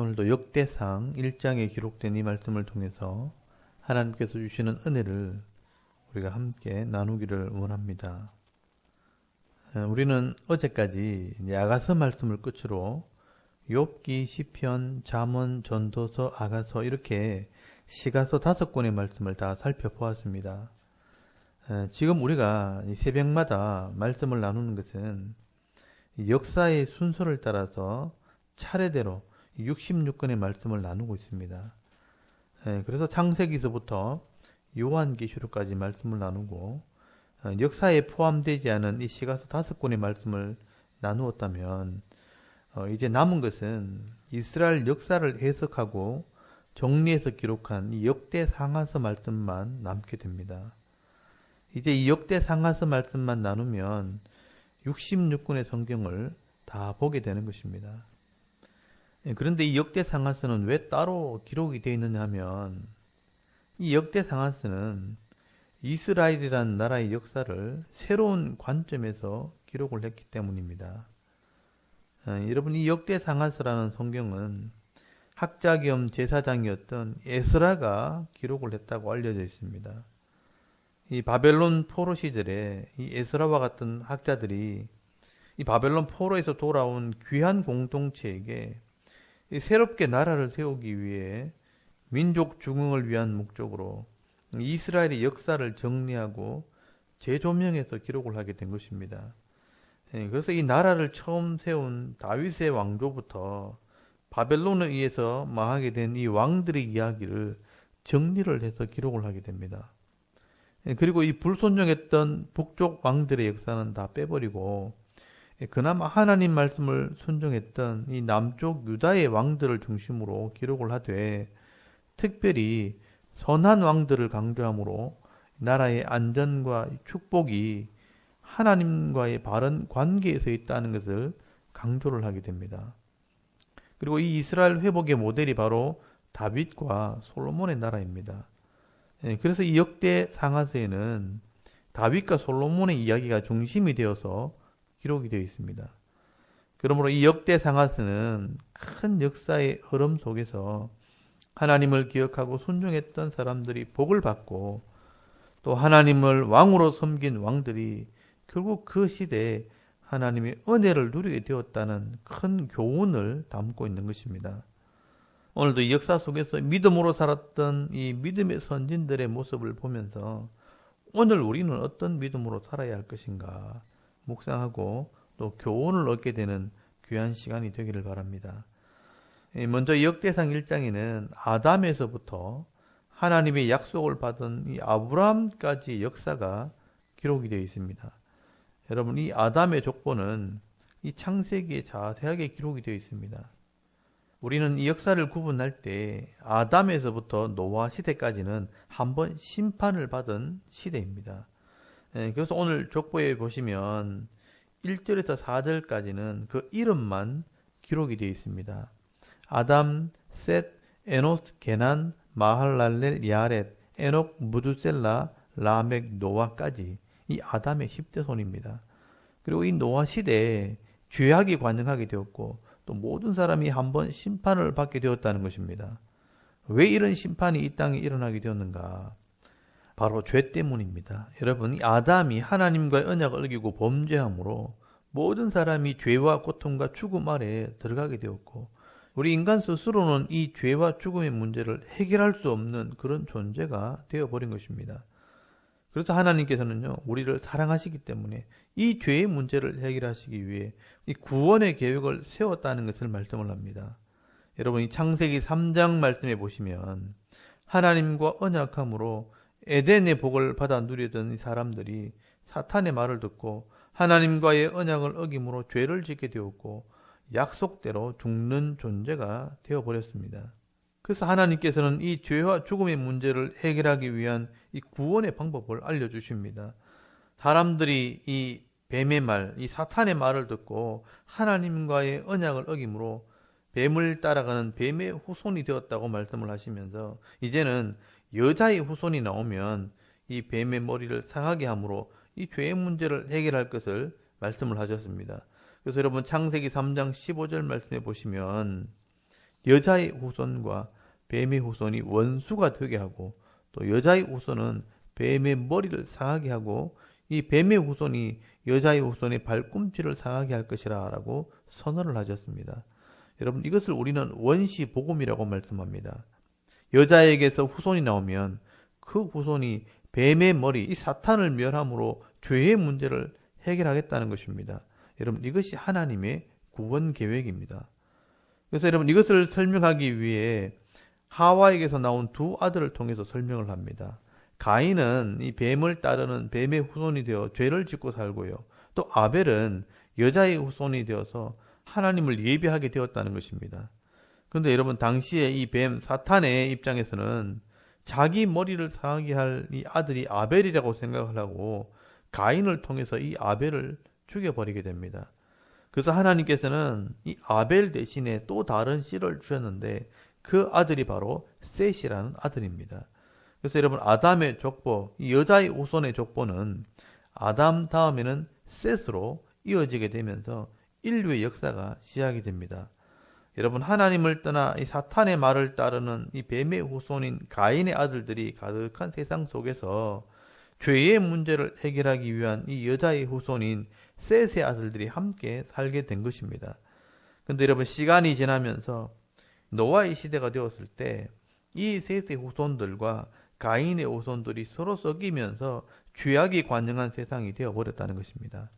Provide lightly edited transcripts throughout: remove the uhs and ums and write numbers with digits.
오늘도 역대상 1장에 기록된 이 말씀을 통해서 하나님께서 주시는 은혜를 우리가 함께 나누기를 원합니다. 우리는 어제까지 아가서 말씀을 끝으로 욥기, 시편, 잠언, 전도서, 아가서 이렇게 시가서 5권의 말씀을 다 살펴보았습니다. 지금 우리가 이 새벽마다 말씀을 나누는 것은 역사의 순서를 따라서 차례대로 66권의 말씀을 나누고 있습니다. 그래서 창세기서부터 요한계시록까지 말씀을 나누고 역사에 포함되지 않은 이 시가서 5권의 말씀을 나누었다면 이제 남은 것은 이스라엘 역사를 해석하고 정리해서 기록한 이 역대상하서 말씀만 남게 됩니다. 이제 이 역대상하서 말씀만 나누면 66권의 성경을 다 보게 되는 것입니다. 그런데 이 역대상하서는 왜 따로 기록이 되어 있느냐 하면 이 역대상하서는 이스라엘이라는 나라의 역사를 새로운 관점에서 기록을 했기 때문입니다. 여러분, 이 역대상하서라는 성경은 학자 겸 제사장이었던 에스라가 기록을 했다고 알려져 있습니다. 이 바벨론 포로 시절에 이 에스라와 같은 학자들이 이 바벨론 포로에서 돌아온 귀한 공동체에게 새롭게 나라를 세우기 위해 민족 중흥을 위한 목적으로 이스라엘의 역사를 정리하고 재조명해서 기록을 하게 된 것입니다. 그래서 이 나라를 처음 세운 다윗의 왕조부터 바벨론에 의해서 망하게 된 이 왕들의 이야기를 정리를 해서 기록을 하게 됩니다. 그리고 이 불순종했던 북쪽 왕들의 역사는 다 빼버리고 그나마 하나님 말씀을 순종했던 이 남쪽 유다의 왕들을 중심으로 기록을 하되 특별히 선한 왕들을 강조함으로 나라의 안전과 축복이 하나님과의 바른 관계에서 있다는 것을 강조를 하게 됩니다. 그리고 이 이스라엘 회복의 모델이 바로 다윗과 솔로몬의 나라입니다. 그래서 이 역대 상하서에는 다윗과 솔로몬의 이야기가 중심이 되어서 기록이 되어 있습니다. 그러므로 이 역대 상하서는 큰 역사의 흐름 속에서 하나님을 기억하고 순종했던 사람들이 복을 받고 또 하나님을 왕으로 섬긴 왕들이 결국 그 시대에 하나님의 은혜를 누리게 되었다는 큰 교훈을 담고 있는 것입니다. 오늘도 이 역사 속에서 믿음으로 살았던 이 믿음의 선진들의 모습을 보면서 오늘 우리는 어떤 믿음으로 살아야 할 것인가 묵상하고 또 교훈을 얻게 되는 귀한 시간이 되기를 바랍니다. 먼저 역대상 1장에는 아담에서부터 하나님의 약속을 받은 이 아브라함까지의 역사가 기록이 되어 있습니다. 여러분, 이 아담의 족보는 이 창세기에 자세하게 기록이 되어 있습니다. 우리는 이 역사를 구분할 때 아담에서부터 노아 시대까지는 한번 심판을 받은 시대입니다. 그래서 오늘 족보에 보시면 1절에서 4절까지는 그 이름만 기록이 되어 있습니다. 아담, 셋, 에노스, 게난, 마할랄렐, 야렛, 에녹, 무두셀라, 라멕, 노아까지 이 아담의 10대 손입니다. 그리고 이 노아 시대에 죄악이 관영하게 되었고 또 모든 사람이 한번 심판을 받게 되었다는 것입니다. 왜 이런 심판이 이 땅에 일어나게 되었는가? 바로 죄 때문입니다. 여러분, 이 아담이 하나님과의 언약을 어기고 범죄함으로 모든 사람이 죄와 고통과 죽음 아래에 들어가게 되었고 우리 인간 스스로는 이 죄와 죽음의 문제를 해결할 수 없는 그런 존재가 되어버린 것입니다. 그래서 하나님께서는요, 우리를 사랑하시기 때문에 이 죄의 문제를 해결하시기 위해 이 구원의 계획을 세웠다는 것을 말씀을 합니다. 여러분, 이 창세기 3장 말씀해 보시면 하나님과 언약함으로 에덴의 복을 받아 누리던 이 사람들이 사탄의 말을 듣고 하나님과의 언약을 어김으로 죄를 짓게 되었고 약속대로 죽는 존재가 되어버렸습니다. 그래서 하나님께서는 이 죄와 죽음의 문제를 해결하기 위한 이 구원의 방법을 알려주십니다. 사람들이 이 뱀의 말, 이 사탄의 말을 듣고 하나님과의 언약을 어김으로 뱀을 따라가는 뱀의 후손이 되었다고 말씀을 하시면서 이제는 여자의 후손이 나오면 이 뱀의 머리를 상하게 함으로 이 죄의 문제를 해결할 것을 말씀을 하셨습니다. 그래서 여러분 창세기 3장 15절 말씀해 보시면 여자의 후손과 뱀의 후손이 원수가 되게 하고, 또 여자의 후손은 뱀의 머리를 상하게 하고, 이 뱀의 후손이 여자의 후손의 발꿈치를 상하게 할 것이라 라고 선언을 하셨습니다. 여러분, 이것을 우리는 원시 복음이라고 말씀합니다. 여자에게서 후손이 나오면 그 후손이 뱀의 머리, 이 사탄을 멸함으로 죄의 문제를 해결하겠다는 것입니다. 여러분, 이것이 하나님의 구원 계획입니다. 그래서 여러분, 이것을 설명하기 위해 하와에게서 나온 두 아들을 통해서 설명을 합니다. 가인은 이 뱀을 따르는 뱀의 후손이 되어 죄를 짓고 살고요. 또 아벨은 여자의 후손이 되어서 하나님을 예비하게 되었다는 것입니다. 그런데 여러분, 당시에 이 뱀 사탄의 입장에서는 자기 머리를 상하게 할 이 아들이 아벨이라고 생각을 하고 가인을 통해서 이 아벨을 죽여버리게 됩니다. 그래서 하나님께서는 이 아벨 대신에 또 다른 씨를 주셨는데 그 아들이 바로 셋이라는 아들입니다. 그래서 여러분, 아담의 족보, 이 여자의 후손의 족보는 아담 다음에는 셋으로 이어지게 되면서 인류의 역사가 시작이 됩니다. 여러분, 하나님을 떠나 이 사탄의 말을 따르는 이 뱀의 후손인 가인의 아들들이 가득한 세상 속에서 죄의 문제를 해결하기 위한 이 여자의 후손인 셋의 아들들이 함께 살게 된 것입니다. 그런데 여러분, 시간이 지나면서 노아의 시대가 되었을 때 이 셋의 후손들과 가인의 후손들이 서로 썩이면서 죄악이 관영한 세상이 되어버렸다는 것입니다.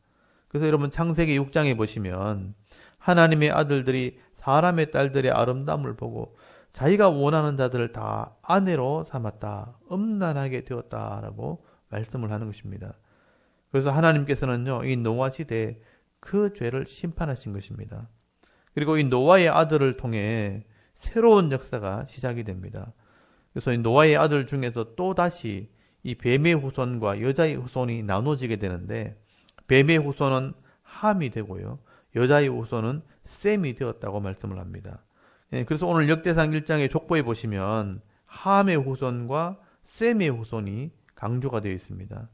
그래서 여러분, 창세기 6장에 보시면 하나님의 아들들이 사람의 딸들의 아름다움을 보고 자기가 원하는 자들을 다 아내로 삼았다, 음란하게 되었다라고 말씀을 하는 것입니다. 그래서 하나님께서는요, 이 노아 시대에 그 죄를 심판하신 것입니다. 그리고 이 노아의 아들을 통해 새로운 역사가 시작이 됩니다. 그래서 이 노아의 아들 중에서 또다시 이 뱀의 후손과 여자의 후손이 나눠지게 되는데, 뱀의 후손은 함이 되고요, 여자의 후손은 셈이 되었다고 말씀을 합니다. 그래서 오늘 역대상 1장의 족보에 보시면 함의 후손과 셈의 후손이 강조가 되어 있습니다.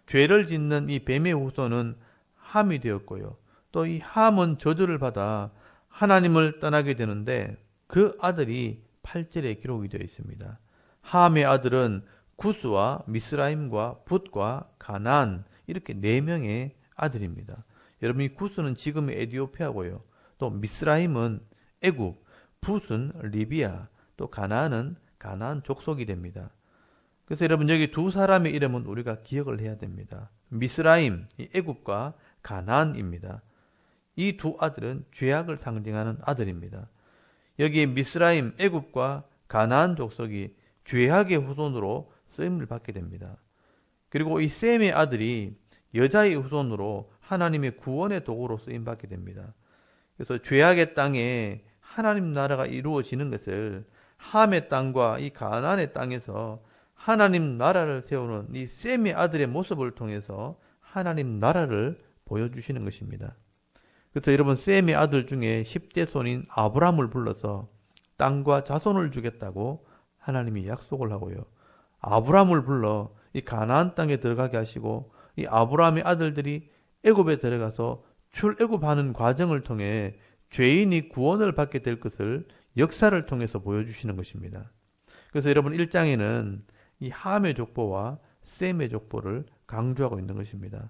죄를 짓는 이 뱀의 후손은 함이 되었고요, 또 이 함은 저주를 받아 하나님을 떠나게 되는데 그 아들이 8절에 기록이 되어 있습니다. 함의 아들은 구스와 미스라임과 붓과 가나안, 이렇게 4명의 아들입니다. 여러분, 이 구스는 지금의 에티오피아고요, 또 미스라임은 애굽, 붓은 리비아, 또 가나안은 가나안 족속이 됩니다. 그래서 여러분, 여기 두 사람의 이름은 우리가 기억을 해야 됩니다. 미스라임, 이 애굽과 가나안입니다. 이 두 아들은 죄악을 상징하는 아들입니다. 여기 미스라임, 애굽과 가나안 족속이 죄악의 후손으로 쓰임을 받게 됩니다. 그리고 이 셈의 아들이 여자의 후손으로 하나님의 구원의 도구로 쓰임받게 됩니다. 그래서 죄악의 땅에 하나님 나라가 이루어지는 것을 함의 땅과 이 가나안의 땅에서 하나님 나라를 세우는 이 셈의 아들의 모습을 통해서 하나님 나라를 보여주시는 것입니다. 그래서 여러분, 셈의 아들 중에 10대 손인 아브라함을 불러서 땅과 자손을 주겠다고 하나님이 약속을 하고요, 아브라함을 불러 이 가나안 땅에 들어가게 하시고 이 아브라함의 아들들이 애굽에 들어가서 출애굽하는 과정을 통해 죄인이 구원을 받게 될 것을 역사를 통해서 보여주시는 것입니다. 그래서 여러분, 1장에는 이 함의 족보와 셈의 족보를 강조하고 있는 것입니다.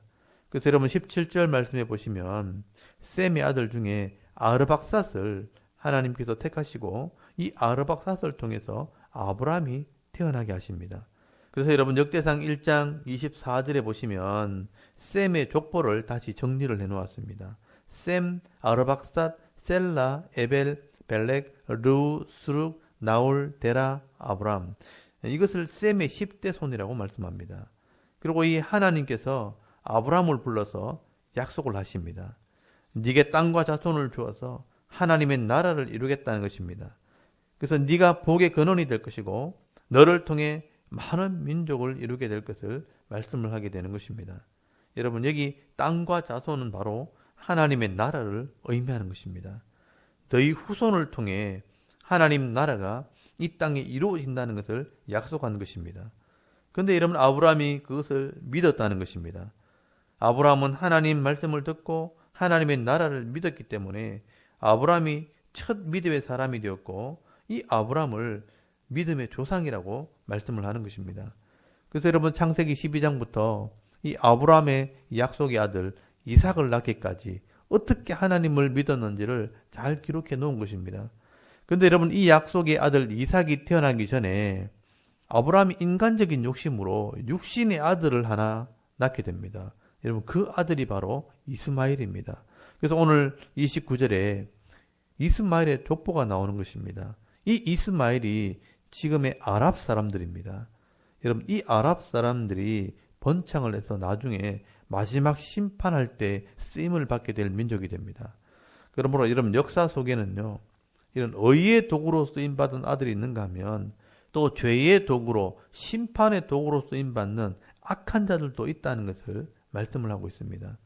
그래서 여러분, 17절 말씀해 보시면 셈의 아들 중에 아르박삿을 하나님께서 택하시고 이 아르박삿을 통해서 아브라함이 태어나게 하십니다. 그래서 여러분, 역대상 1장 24절에 보시면 셈의 족보를 다시 정리를 해놓았습니다. 셈, 아르박삿, 셀라, 에벨, 벨렉, 르우, 스룩, 나올, 데라, 아브람, 이것을 셈의 10대 손이라고 말씀합니다. 그리고 이 하나님께서 아브람을 불러서 약속을 하십니다. 네게 땅과 자손을 주어서 하나님의 나라를 이루겠다는 것입니다. 그래서 네가 복의 근원이 될 것이고 너를 통해 많은 민족을 이루게 될 것을 말씀을 하게 되는 것입니다. 여러분, 여기 땅과 자손은 바로 하나님의 나라를 의미하는 것입니다. 너희 후손을 통해 하나님 나라가 이 땅에 이루어진다는 것을 약속하는 것입니다. 그런데 여러분, 아브라함이 그것을 믿었다는 것입니다. 아브라함은 하나님 말씀을 듣고 하나님의 나라를 믿었기 때문에 아브라함이 첫 믿음의 사람이 되었고 이 아브라함을 믿음의 조상이라고 말씀을 하는 것입니다. 그래서 여러분 창세기 12장부터 이 아브라함의 약속의 아들 이삭을 낳기까지 어떻게 하나님을 믿었는지를 잘 기록해 놓은 것입니다. 그런데 여러분 이 약속의 아들 이삭이 태어나기 전에 아브라함이 인간적인 욕심으로 육신의 아들을 하나 낳게 됩니다. 여러분 그 아들이 바로 이스마엘입니다. 그래서 오늘 29절에 이스마엘의 족보가 나오는 것입니다. 이 이스마엘이 지금의 아랍 사람들입니다. 여러분 이 아랍 사람들이 번창을 해서 나중에 마지막 심판할 때 쓰임을 받게 될 민족이 됩니다. 그러므로 여러분 역사 속에는요, 이런 의의 도구로 쓰임받은 아들이 있는가 하면 또 죄의 도구로 심판의 도구로 쓰임받는 악한 자들도 있다는 것을 말씀을 하고 있습니다.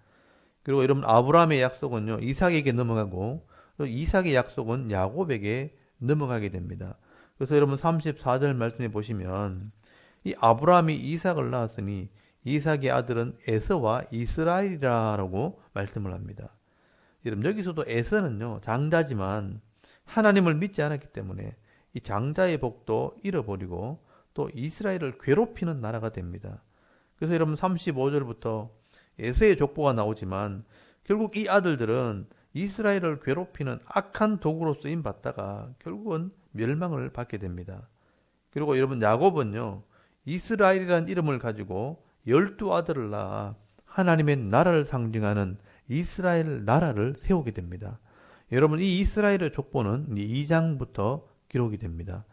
그리고 여러분 아브라함의 약속은요 이삭에게 넘어가고 또 이삭의 약속은 야곱에게 넘어가게 됩니다. 그래서 여러분 34절 말씀해 보시면 이 아브라함이 이삭을 낳았으니 이삭의 아들은 에서와 이스라엘이라고 말씀을 합니다. 여러분 여기서도 에서는요 장자지만 하나님을 믿지 않았기 때문에 이 장자의 복도 잃어버리고 또 이스라엘을 괴롭히는 나라가 됩니다. 그래서 여러분 35절부터 에서의 족보가 나오지만 결국 이 아들들은 이스라엘을 괴롭히는 악한 도구로 쓰임 받다가 결국은 멸망을 받게 됩니다. 그리고 여러분 야곱은요 이스라엘이라는 이름을 가지고 12아들을 낳아 하나님의 나라를 상징하는 이스라엘 나라를 세우게 됩니다. 여러분 이 이스라엘의 족보는 2장부터 기록이 됩니다.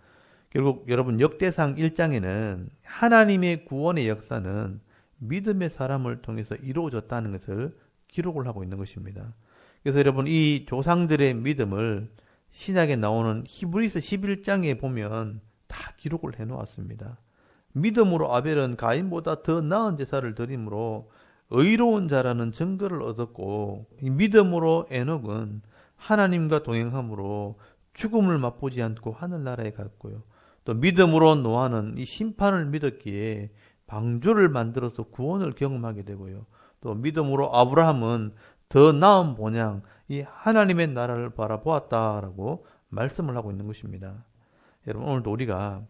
결국 여러분 역대상 1장에는 하나님의 구원의 역사는 믿음의 사람을 통해서 이루어졌다는 것을 기록을 하고 있는 것입니다. 그래서 여러분 이 조상들의 믿음을 신약에 나오는 히브리서 11장에 보면 다 기록을 해놓았습니다. 믿음으로 아벨은 가인보다 더 나은 제사를 드림으로 의로운 자라는 증거를 얻었고 믿음으로 에녹은 하나님과 동행함으로 죽음을 맛보지 않고 하늘나라에 갔고요. 또 믿음으로 노아는 이 심판을 믿었기에 방주를 만들어서 구원을 경험하게 되고요. 또 믿음으로 아브라함은 더 나은 본향, 이 하나님의 나라를 바라보았다라고 말씀을 하고 있는 것입니다. 여러분 오늘도 우리가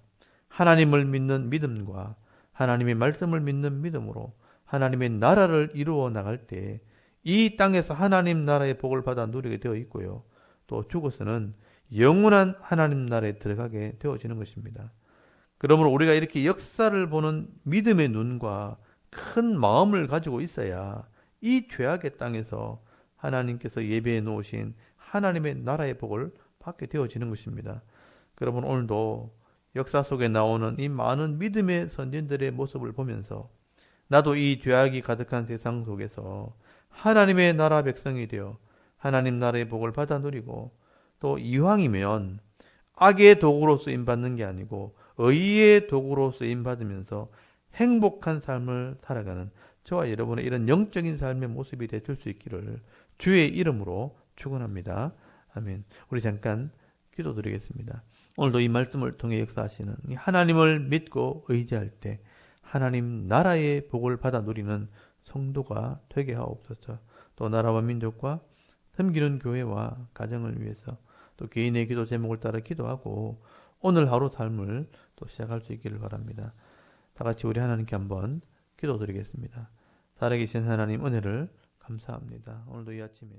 하나님을 믿는 믿음과 하나님의 말씀을 믿는 믿음으로 하나님의 나라를 이루어 나갈 때 이 땅에서 하나님 나라의 복을 받아 누리게 되어 있고요. 또 죽어서는 영원한 하나님 나라에 들어가게 되어지는 것입니다. 그러므로 우리가 이렇게 역사를 보는 믿음의 눈과 큰 마음을 가지고 있어야 이 죄악의 땅에서 하나님께서 예배해 놓으신 하나님의 나라의 복을 받게 되어지는 것입니다. 그러면 오늘도 역사 속에 나오는 이 많은 믿음의 선진들의 모습을 보면서 나도 이 죄악이 가득한 세상 속에서 하나님의 나라 백성이 되어 하나님 나라의 복을 받아 누리고 또 이왕이면 악의 도구로 쓰임받는 게 아니고 의의 도구로 쓰임받으면서 행복한 삶을 살아가는 저와 여러분의 이런 영적인 삶의 모습이 될 수 있기를 주의 이름으로 축원합니다. 아멘. 우리 잠깐 기도드리겠습니다. 오늘도 이 말씀을 통해 역사하시는 하나님을 믿고 의지할 때 하나님 나라의 복을 받아 누리는 성도가 되게 하옵소서. 또 나라와 민족과 섬기는 교회와 가정을 위해서 또 개인의 기도 제목을 따라 기도하고 오늘 하루 삶을 또 시작할 수 있기를 바랍니다. 다 같이 우리 하나님께 한번 기도드리겠습니다. 살아계신 하나님 은혜를 감사합니다. 오늘도 이 아침에